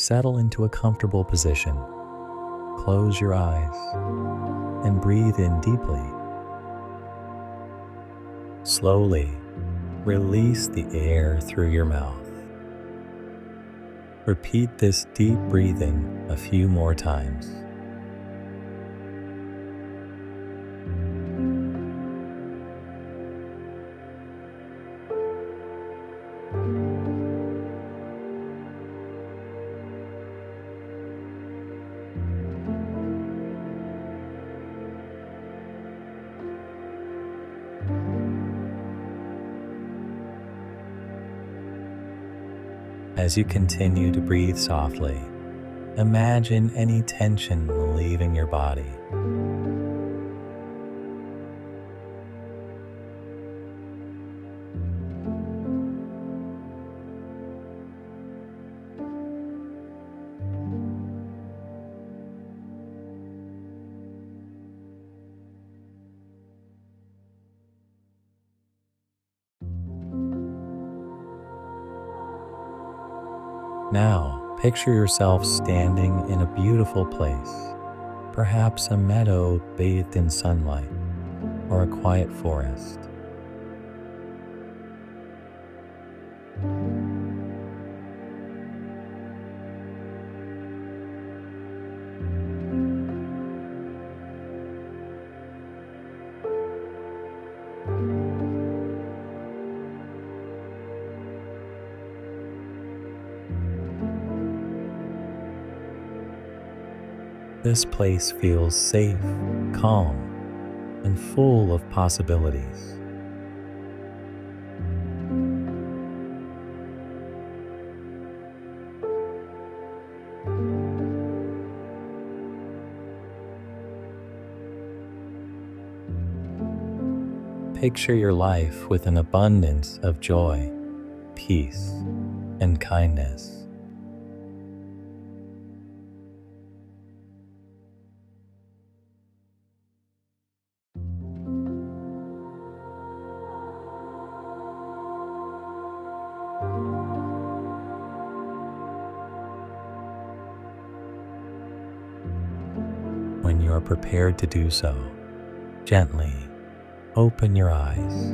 settle into a comfortable position. Close your eyes and breathe in deeply. Slowly release the air through your mouth. Repeat this deep breathing a few more times. As you continue to breathe softly, imagine any tension leaving your body. Now, picture yourself standing in a beautiful place, perhaps a meadow bathed in sunlight or a quiet forest. This place feels safe, calm, and full of possibilities. Picture your life with an abundance of joy, peace, and kindness. When you are prepared to do so, gently open your eyes